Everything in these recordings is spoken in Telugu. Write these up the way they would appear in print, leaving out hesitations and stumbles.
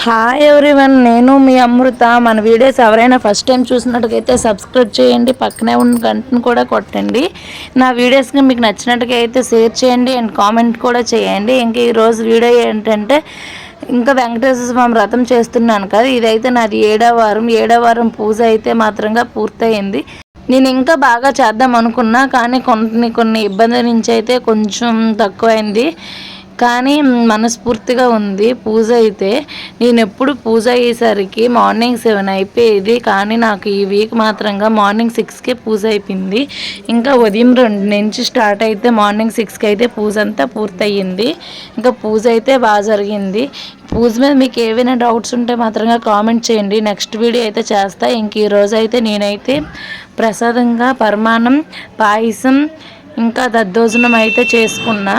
హాయ్ ఎవ్రీవన్, నేను మీ అమృత. మన వీడియోస్ ఎవరైనా ఫస్ట్ టైం చూసినట్టుగైతే సబ్స్క్రైబ్ చేయండి, పక్కనే ఉన్న గంటను కూడా కొట్టండి. నా వీడియోస్ని మీకు నచ్చినట్టుగా అయితే షేర్ చేయండి అండ్ కామెంట్ కూడా చేయండి. ఇంక ఈరోజు వీడియో ఏంటంటే, ఇంకా వెంకటేశ్వర స్వామి వ్రతం చేస్తున్నాను కదా, ఇదైతే నాది 7వ వారం పూజ అయితే మాత్రంగా పూర్తయింది. నేను ఇంకా బాగా చేద్దాం అనుకున్నా, కానీ కొన్ని ఇబ్బందుల నుంచి అయితే కొంచెం తక్కువైంది. కానీ మనస్ఫూర్తిగా ఉంది పూజ అయితే. నేను ఎప్పుడు పూజ అయ్యేసరికి మార్నింగ్ 7 అయిపోయేది, కానీ నాకు ఈ వీక్ మాత్రంగా మార్నింగ్ 6కే పూజ అయిపోయింది. ఇంకా ఉదయం 2 నుంచి స్టార్ట్ అయితే మార్నింగ్ 6కి అయితే పూజ అంతా పూర్తయింది. ఇంకా పూజ అయితే బాగా జరిగింది. పూజ మీద మీకు ఏవైనా డౌట్స్ ఉంటే మాత్రంగా కామెంట్ చేయండి, నెక్స్ట్ వీడియో అయితే చేస్తా. ఇంక ఈరోజు అయితే నేనైతే ప్రసాదంగా పరమాన్నం, పాయసం, ఇంకా దద్దోజనం అయితే చేసుకున్నా.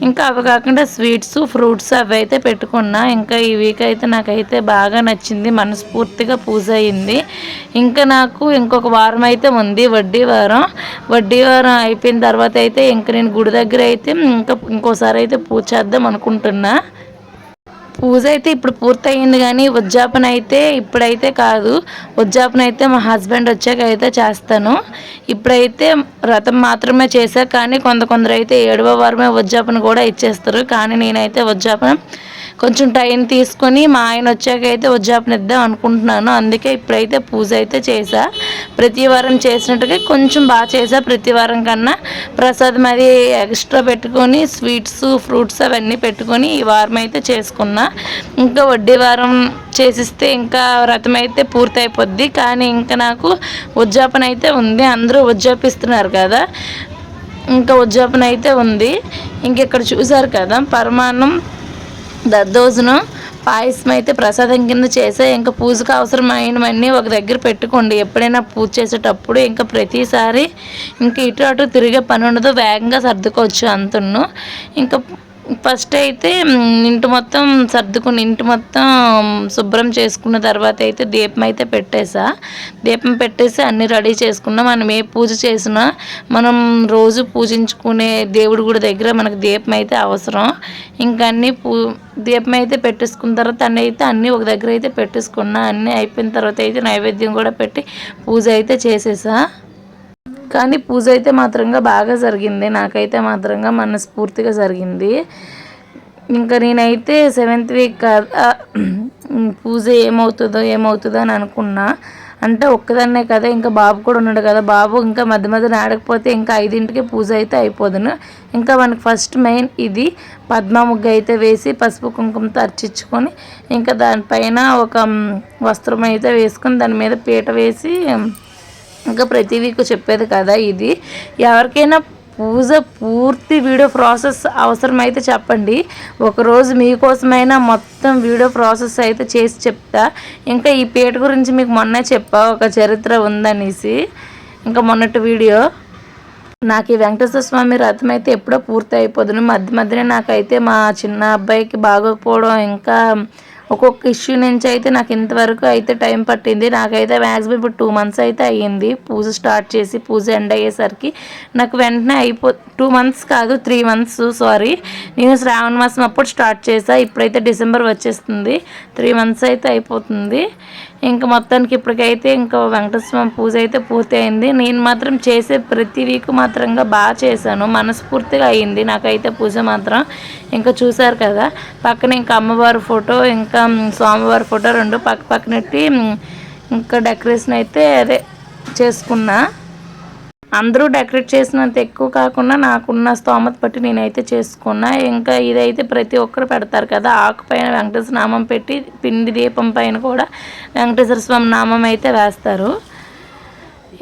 ఇంకా అవి కాకుండా స్వీట్స్, ఫ్రూట్స్ అవి అయితే పెట్టుకున్నా. ఇంకా ఈ వీక్ అయితే నాకైతే బాగా నచ్చింది, మనస్ఫూర్తిగా పూజ అయింది. ఇంకా నాకు ఇంకొక వారం అయితే ఉంది, వడ్డీ వారం అయిపోయిన తర్వాత అయితే ఇంకా నేను గుడి దగ్గర అయితే ఇంకోసారి అయితే పూజ చేద్దాం అనుకుంటున్నా. పూజ అయితే ఇప్పుడు పూర్తయింది, కానీ ఉద్యాపన అయితే ఇప్పుడైతే కాదు. ఉద్యాపన అయితే మా హస్బెండ్ వచ్చాక అయితే చేస్తాను. ఇప్పుడైతే వ్రతం మాత్రమే చేశా, కానీ కొందరు అయితే 7వ వారమే ఉద్యాపన కూడా ఇచ్చేస్తారు. కానీ నేనైతే ఉద్యాపన కొంచెం టైం తీసుకొని మా ఆయన వచ్చాక అయితే ఉద్యాపన ఇద్దాం అనుకుంటున్నాను. అందుకే ఇప్పుడైతే పూజ అయితే చేశా. ప్రతి వారం చేసినట్టుగా కొంచెం బాగా చేశా. ప్రతి వారం కన్నా ప్రసాదం అది ఎక్స్ట్రా పెట్టుకొని స్వీట్స్, ఫ్రూట్స్ అవన్నీ పెట్టుకొని ఈ వారం అయితే చేసుకున్నా. ఇంకా వడ్డీ వారం చేసిస్తే ఇంకా వ్రతం అయితే పూర్తి అయిపోద్ది. కానీ ఇంకా నాకు ఉద్యాపన అయితే ఉంది, అందరూ ఉద్యాపిస్తున్నారు కదా, ఇంకా ఉద్యాపన అయితే ఉంది. ఇంక ఇక్కడ చూసారు కదా, పరమాన్నం, దద్దోజనం, పాయసం అయితే ప్రసాదం కింద చేసా. ఇంకా పూజకు అవసరమైనవన్నీ ఒక దగ్గర పెట్టుకోండి ఎప్పుడైనా పూజ చేసేటప్పుడు. ఇంకా ప్రతిసారి ఇంకా ఇటు అటు తిరిగే పని ఉండదు, వేగంగా సర్దుకోవచ్చు అంతను. ఇంకా ఫస్ట్ అయితే ఇంటి మొత్తం సర్దుకుని ఇంటి మొత్తం శుభ్రం చేసుకున్న తర్వాత అయితే దీపం అయితే దీపం పెట్టేసి అన్నీ రెడీ చేసుకున్నా. మనం ఏ పూజ చేసినా మనం రోజు పూజించుకునే దేవుడి గుడి దగ్గర మనకు దీపం అయితే అవసరం. ఇంకా అన్నీ దీపం అయితే పెట్టేసుకున్న తర్వాత అన్నీ ఒక దగ్గర అయితే పెట్టేసుకున్నా. అన్నీ అయిపోయిన తర్వాత అయితే నైవేద్యం కూడా పెట్టి పూజ అయితే చేసేసా. కానీ పూజ అయితే మాత్రంగా బాగా జరిగింది, నాకైతే మాత్రంగా మనస్ఫూర్తిగా జరిగింది. ఇంకా నేనైతే 7th వీక్ పూజ ఏమవుతుందో అని అనుకున్నా. అంటే ఒక్కదాన్నే కదా, ఇంకా బాబు కూడా ఉన్నాడు కదా, బాబు ఇంకా మధ్య ఆడకపోతే ఇంకా 5ంటికి పూజ అయితే అయిపోదును. ఇంకా మనకు ఫస్ట్ మెయిన్ ఇది పద్మ ముగ్గు అయితే వేసి పసుపు కుంకుమతో అర్చించుకొని ఇంకా దానిపైన ఒక వస్త్రం అయితే వేసుకొని దాని మీద పీట వేసి ఇంకా ప్రతి వీక్ చెప్పేది కదా ఇది. ఎవరికైనా పూజ పూర్తి వీడియో ప్రాసెస్ అవసరమైతే చెప్పండి, ఒకరోజు మీకోసమైనా మొత్తం వీడియో ప్రాసెస్ అయితే చేసి చెప్తా. ఇంకా ఈ పీట గురించి మీకు మొన్నే చెప్పా, ఒక చరిత్ర ఉందనేసి. ఇంకా మొన్నటి వీడియో నాకు ఈ వెంకటేశ్వర స్వామి రథం అయితే ఎప్పుడో పూర్తి అయిపోదును. మధ్యనే నాకైతే మా చిన్న అబ్బాయికి బాగోకపోవడం, ఇంకా ఒక్కొక్క ఇష్యూ నుంచి అయితే నాకు ఇంతవరకు అయితే టైం పట్టింది. నాకైతే మ్యాక్సిమం ఇప్పుడు 2 months అయితే అయ్యింది పూజ స్టార్ట్ చేసి. పూజ ఎండ్ అయ్యేసరికి నాకు వెంటనే 2 months కాదు 3 months, సారీ. నేను శ్రావణ మాసం అప్పుడు స్టార్ట్ చేసా, ఇప్పుడైతే డిసెంబర్ వచ్చేస్తుంది, 3 months అయితే అయిపోతుంది. ఇంకా మొత్తానికి ఇప్పటికైతే ఇంకా వెంకటేశ్వర స్వామి పూజ అయితే పూర్తి అయింది. నేను మాత్రం చేసే ప్రతి వీక్ మాత్రంగా బాగా చేశాను, మనస్ఫూర్తిగా అయ్యింది నాకైతే పూజ మాత్రం. ఇంకా చూసారు కదా, పక్కన ఇంకా అమ్మవారి ఫోటో, ఇంకా స్వామివారి ఫోటో 2 పక్కనెట్టి ఇంకా డెకరేషన్ అయితే చేసుకున్నా. అందరూ డెకరేట్ చేసినంత ఎక్కువ కాకుండా నాకున్న స్తోమత బట్టి నేనైతే చేసుకున్నా. ఇంకా ఇదైతే ప్రతి ఒక్కరు పెడతారు కదా, ఆకుపైన వెంకటేశ్వర నామం పెట్టి పిండి దీపం పైన కూడా వెంకటేశ్వర స్వామి నామం అయితే వేస్తారు.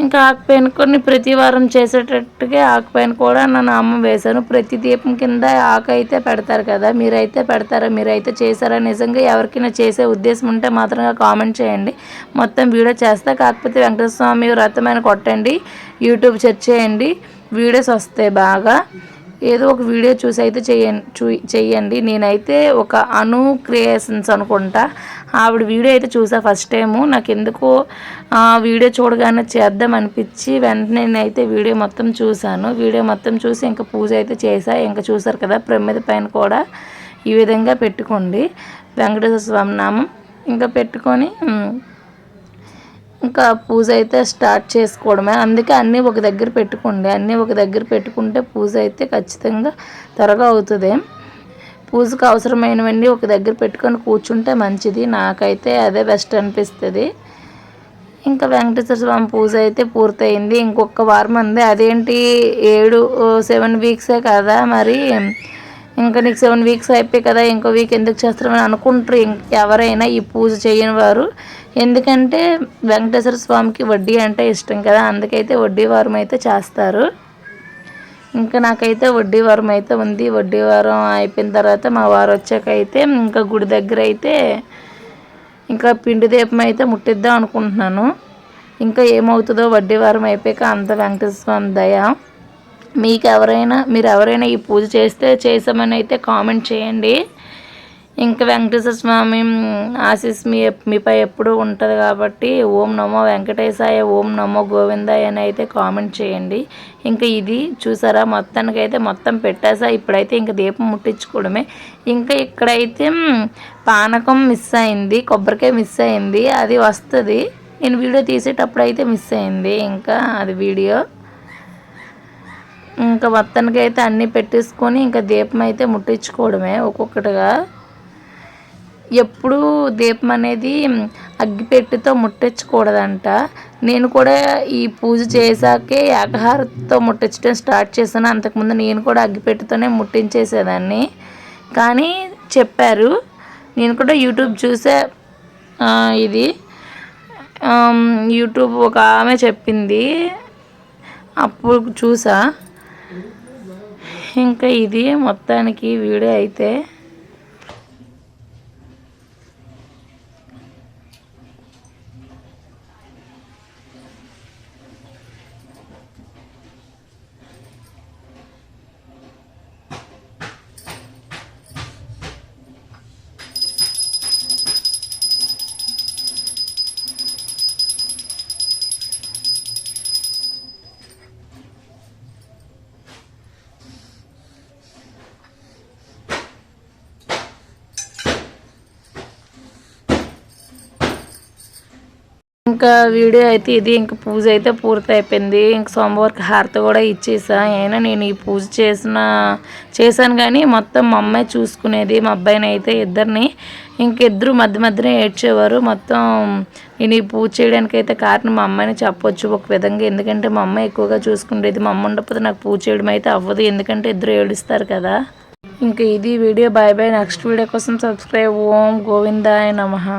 ఇంకా ఆకుపైన కొన్ని ప్రతి వారం చేసేటట్టుగా ఆకుపైన కూడా నా నామం వేశాను. ప్రతి దీపం కింద ఆకు అయితే పెడతారు కదా, మీరైతే పెడతారా, మీరైతే చేశారా? నిజంగా ఎవరికైనా చేసే ఉద్దేశం ఉంటే మాత్రంగా కామెంట్ చేయండి, మొత్తం వీడియో చేస్తా. కాకపోతే వెంకటేశ్వర స్వామి వ్రతమైన కొట్టండి, యూట్యూబ్ సెర్చ్ చేయండి, వీడియోస్ వస్తాయి బాగా. ఏదో ఒక వీడియో చూసి అయితే చెయ్యండి. నేనైతే ఒక అను క్రియేషన్స్ అనుకుంటా, ఆవిడ వీడియో అయితే చూసా ఫస్ట్ టైము. నాకు ఎందుకో వీడియో చూడగానే చేద్దాం అనిపించి వెంటనే నేనైతే వీడియో మొత్తం చూశాను. వీడియో మొత్తం చూసి ఇంకా పూజ అయితే చేశా. ఇంకా చూసారు కదా, ప్రమిద పైన కూడా ఈ విధంగా పెట్టుకోండి వెంకటేశ్వర స్వామి నామం. ఇంకా పెట్టుకొని ఇంకా పూజ అయితే స్టార్ట్ చేసుకోవడమే. అందుకే అన్నీ ఒక దగ్గర పెట్టుకోండి. అన్నీ ఒక దగ్గర పెట్టుకుంటే పూజ అయితే ఖచ్చితంగా త్వరగా అవుతుంది. పూజకు అవసరమైనవన్నీ ఒక దగ్గర పెట్టుకొని కూర్చుంటే మంచిది. నాకైతే అదే బెస్ట్ అనిపిస్తుంది. ఇంకా వెంకటేశ్వర స్వామి పూజ అయితే పూర్తయింది. ఇంకొక వారం ఉంది. అదేంటి 7 వీక్సే కదా, మరి ఇంకా నీకు 7 వీక్స్ అయిపోయి కదా, ఇంకో వీక్ ఎందుకు చేస్తారని అనుకుంటారు ఎవరైనా ఈ పూజ చేయని వారు. ఎందుకంటే వెంకటేశ్వర స్వామికి వడ్డీ అంటే ఇష్టం కదా, అందుకైతే వడ్డీ వారం అయితే చేస్తారు. ఇంకా నాకైతే వడ్డీ వారం అయితే ఉంది. వడ్డీ వారం అయిపోయిన తర్వాత మా వారు వచ్చాక అయితే ఇంకా గుడి దగ్గర అయితే ఇంకా పిండి దీపం అయితే ముట్టిద్దాం అనుకుంటున్నాను. ఇంకా ఏమవుతుందో వడ్డీ వారం అయిపోయాక అంత వెంకటేశ్వర స్వామి దయ. మీరు ఎవరైనా ఈ పూజ చేసామని అయితే కామెంట్ చేయండి. ఇంకా వెంకటేశ్వర స్వామి ఆశీస్ మీపై ఎప్పుడూ ఉంటుంది కాబట్టి ఓం నమో వెంకటేశాయ, ఓం నమో గోవిందాయ అని అయితే కామెంట్ చేయండి. ఇంకా ఇది చూసారా, మొత్తానికైతే మొత్తం పెట్టేసా. ఇప్పుడైతే ఇంకా దీపం ముట్టించుకోవడమే. ఇంకా ఇక్కడైతే పానకం మిస్ అయింది, కొబ్బరికాయ మిస్ అయింది. అది వస్తుంది, నేను వీడియో తీసేటప్పుడు అయితే మిస్ అయింది. ఇంకా అది వీడియో ఇంకా మొత్తానికి అయితే అన్నీ పెట్టేసుకొని ఇంకా దీపం అయితే ముట్టించుకోవడమే ఒక్కొక్కటిగా. ఎప్పుడూ దీపం అనేది అగ్గిపెట్టెతో ముట్టించకూడదంట. నేను కూడా ఈ పూజ చేశాకే ఏకహారతితో ముట్టించడం స్టార్ట్ చేశాను. అంతకుముందు నేను కూడా అగ్గిపెట్టెతోనే ముట్టించేసేదాన్ని, కానీ చెప్పారు. నేను కూడా యూట్యూబ్ చూసే ఇది యూట్యూబ్ ఒక ఆమె చెప్పింది, అప్పుడు చూసా. ఇంకా ఇది మొత్తానికి వీడియో అయితే ఇంకా వీడియో అయితే ఇది. ఇంకా పూజ అయితే పూర్తి అయిపోయింది. ఇంక సోమవారికి హారతి కూడా ఇచ్చేసా. అయినా నేను ఈ పూజ చేశాను కానీ మొత్తం మా అమ్మాయి చూసుకునేది, మా అబ్బాయిని అయితే ఇద్దరిని. ఇంకిద్దరు మధ్య మధ్యనే ఏడ్చేవారు. మొత్తం నేను ఈ పూజ చేయడానికి అయితే కారణం మా అమ్మాయిని చెప్పొచ్చు ఒక విధంగా. ఎందుకంటే మా అమ్మాయి ఎక్కువగా చూసుకునేది. మా అమ్మ ఉండకపోతే నాకు పూజ చేయడం అయితే అవ్వదు, ఎందుకంటే ఇద్దరు ఏడుస్తారు కదా. ఇంకా ఇది video. Bye bye. Next video కోసం సబ్స్క్రైబ్. ఓం గోవిందాయ నమః.